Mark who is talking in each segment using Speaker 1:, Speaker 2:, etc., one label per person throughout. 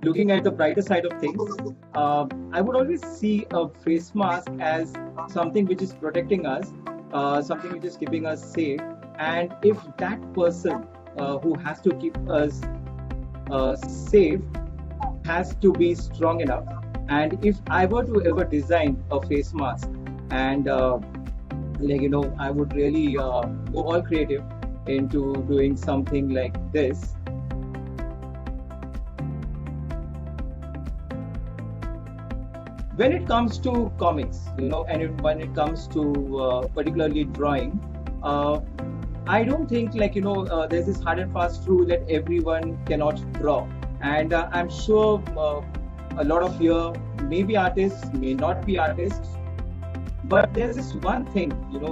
Speaker 1: looking at the brighter side of things, I would always see a face mask as something which is protecting us, something which is keeping us safe. And if that person who has to keep us safe has to be strong enough, and if I were to ever design a face mask, and I would really go all creative into doing something like this. When it comes to comics, and when it comes to particularly drawing, I don't think there's this hard and fast rule that everyone cannot draw. And I'm sure a lot of you may be artists, may not be artists, but there's this one thing,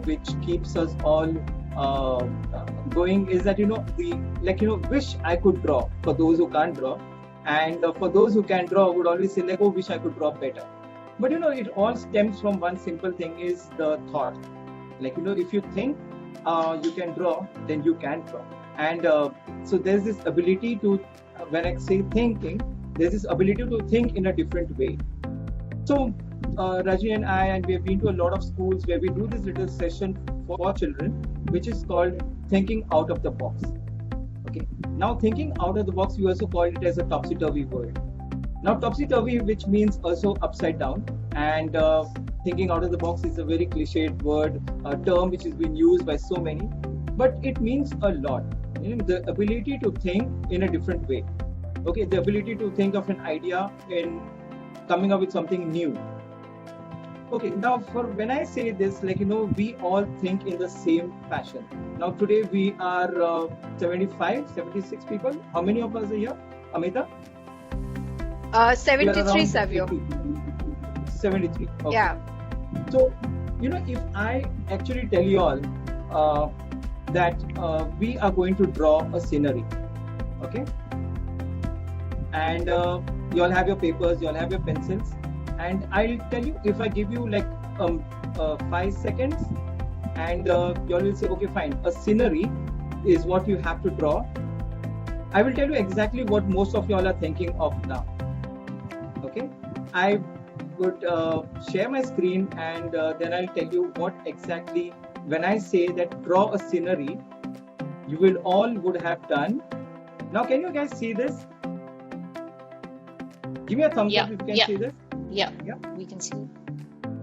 Speaker 1: which keeps us all going, is that, wish I could draw for those who can't draw. And for those who can draw, would always say wish I could draw better. But it all stems from one simple thing, is the thought. If you think you can draw, then you can draw. And so there's this ability to, when I say thinking, there's this ability to think in a different way. So Rajni and I, and we have been to a lot of schools where we do this little session for children, which is called thinking out of the box. Okay. Now, thinking out of the box, we also call it as a topsy-turvy word. Now, topsy-turvy, which means also upside down, and thinking out of the box is a very cliched word, a term which has been used by so many, but it means a lot. The ability to think in a different way. Okay, the ability to think of an idea in coming up with something new. Okay, now when I say this, we all think in the same fashion. Now today we are 76 people. How many of us are here, Amita?
Speaker 2: 73, Savio.
Speaker 1: 73. Okay.
Speaker 2: Yeah.
Speaker 1: So, if I actually tell you all that we are going to draw a scenery, okay? And you all have your papers, you all have your pencils, and I'll tell you, if I give you 5 seconds, and you all will say, okay, fine, a scenery is what you have to draw. I will tell you exactly what most of you all are thinking of now. Okay, I would share my screen, and then I'll tell you what exactly, when I say that draw a scenery, you will all would have done. Now, can you guys see this? Give me a thumbs up if you can see this.
Speaker 3: Yeah, we can see.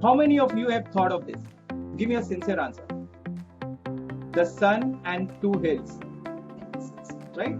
Speaker 1: How many of you have thought of this? Give me a sincere answer. The sun and 2 hills, right?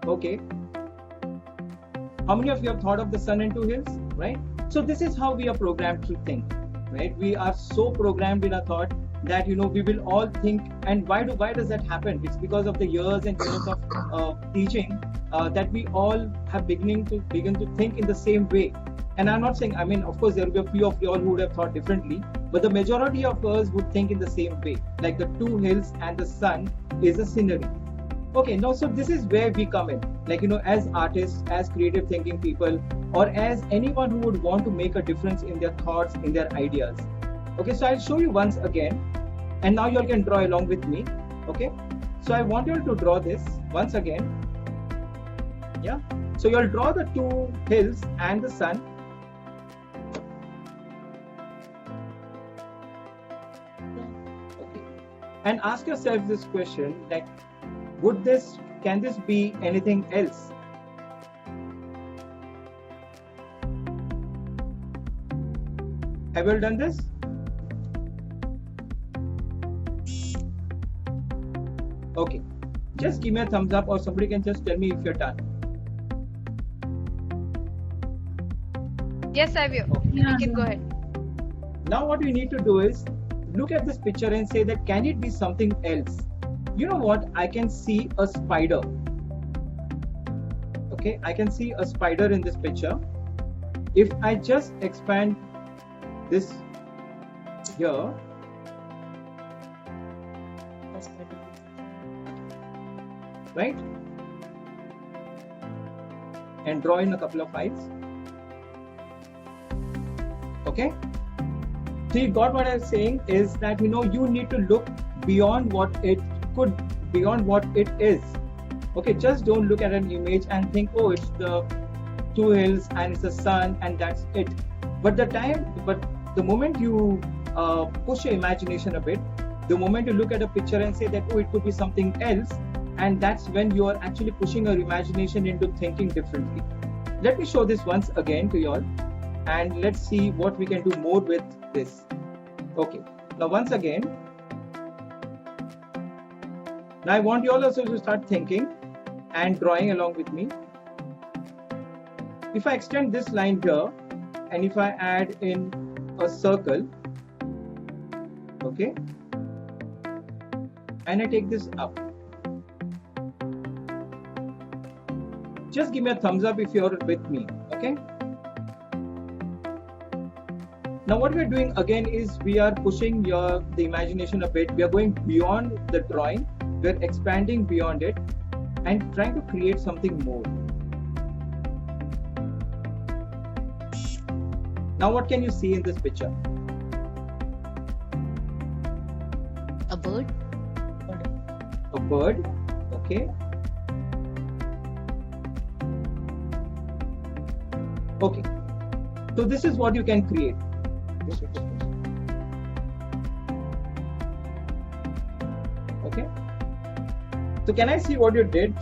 Speaker 1: Okay. How many of you have thought of the sun and 2 hills, right? So this is how we are programmed to think, right? We are so programmed in our thought that, we will all think. And why does that happen? It's because of the years and years of teaching that we all have begin to think in the same way. And I'm not saying, of course, there will be a few of you all who would have thought differently, but the majority of us would think in the same way. Like the 2 hills and the sun is a scenery. Okay, now, so this is where we come in, as artists, as creative thinking people, or as anyone who would want to make a difference in their thoughts, in their ideas. Okay, so I'll show you once again, and now you all can draw along with me. Okay, so I want you all to draw this once again. Yeah, so you'll draw the 2 hills and the sun. Okay, and ask yourself this question, like, can this be anything else? Have you all done this? Okay, just give me a thumbs up, or somebody can just tell me if you're done.
Speaker 2: Yes, Savio. You can go ahead.
Speaker 1: Now what we need to do is look at this picture and say that, can it be something else? You know what? I can see a spider. Okay, I can see a spider in this picture. If I just expand this here, right? And draw in a couple of eyes. Okay? So you got what I'm saying is that, you need to look beyond what it is. Okay, just don't look at an image and think, oh, it's the two hills and it's the sun and that's it. But the moment you push your imagination a bit, the moment you look at a picture and say that, oh, it could be something else, and that's when you are actually pushing your imagination into thinking differently. Let me show this once again to you all, and let's see what we can do more with this. Okay, now once again, now I want you all also to start thinking and drawing along with me. If I extend this line here, and if I add in a circle, okay, and I take this up, just give me a thumbs up if you're with me, okay? Now what we're doing again is we are pushing the imagination a bit. We are going beyond the drawing, we're expanding beyond it and trying to create something more. Now what can you see in this picture?
Speaker 3: A bird.
Speaker 1: A bird, okay. Okay, so this is what you can create. Okay, so can I see what you did?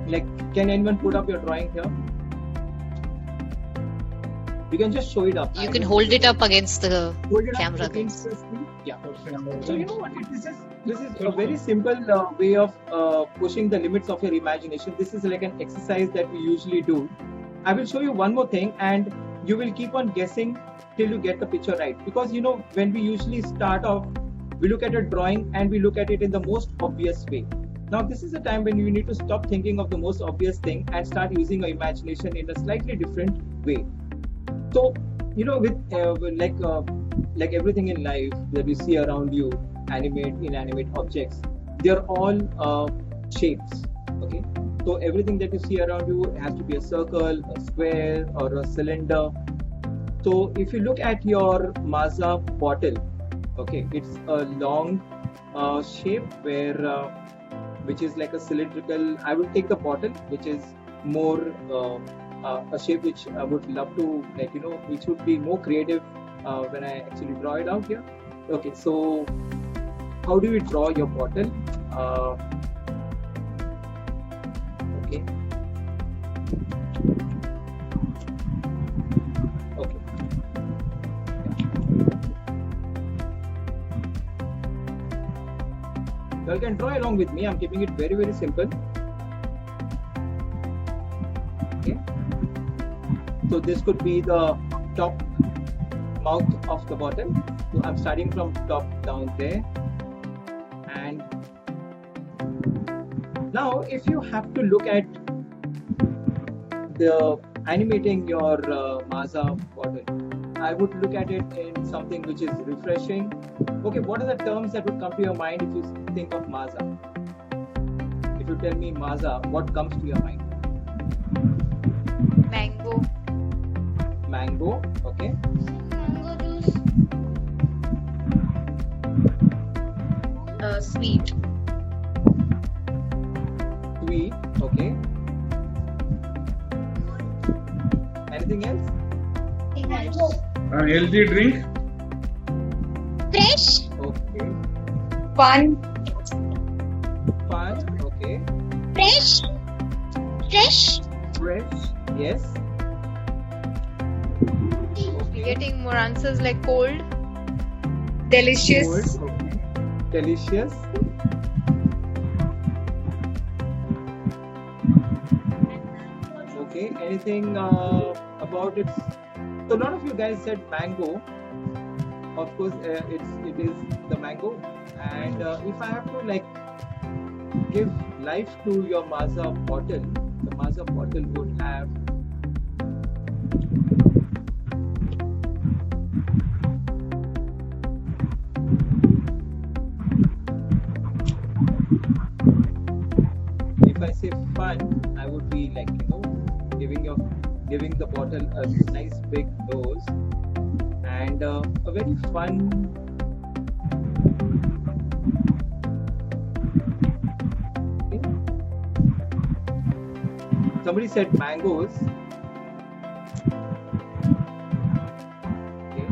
Speaker 1: Like, can anyone put up your drawing here? You can just show it up.
Speaker 3: You can hold it up against the camera.
Speaker 1: Against the screen. Yeah. So you know what? This is a very simple way of pushing the limits of your imagination. This is like an exercise that we usually do. I will show you one more thing, and you will keep on guessing till you get the picture right. Because you know, when we usually start off, we look at a drawing and we look at it in the most obvious way. Now this is a time when you need to stop thinking of the most obvious thing and start using your imagination in a slightly different way. So you know, with like everything in life that you see around you, animate, inanimate objects, they are all shapes. Okay, so everything that you see around you has to be a circle, a square, or a cylinder. So if you look at your Maaza bottle, okay, it's a long shape where which is like a cylindrical. I will take the bottle, which is more a shape which I would love to, like, you know, which would be more creative when I actually draw it out here. Okay, so how do you draw your bottle? Okay. Okay. So you can draw along with me. I'm keeping it very, very simple. Okay. So this could be the top mouth of the bottle. So I'm starting from top down there. And now if you have to look at the animating your Maaza bottle, I would look at it in something which is refreshing. Okay, what are the terms that would come to your mind if you think of Maaza? If you tell me Maaza, what comes to your mind?
Speaker 2: Mango.
Speaker 1: Mango, okay.
Speaker 2: Mango juice. Sweet.
Speaker 1: Sweet, okay. Anything else?
Speaker 4: A healthy drink.
Speaker 2: Fresh.
Speaker 1: Okay.
Speaker 2: Fun.
Speaker 1: Fun, okay.
Speaker 2: Fresh. Fresh.
Speaker 1: Fresh, yes. Okay.
Speaker 2: Getting more answers like cold. Delicious.
Speaker 1: Cold, okay. Delicious. Okay, anything about it? So a lot of you guys said mango. Of course, it is the mango. And if I have to like give life to your Maaza bottle, the Maaza bottle would have if I say fun, I would be like, you know, giving the bottle a nice big dose and a very fun somebody said mangoes. Okay.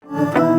Speaker 5: Thank you.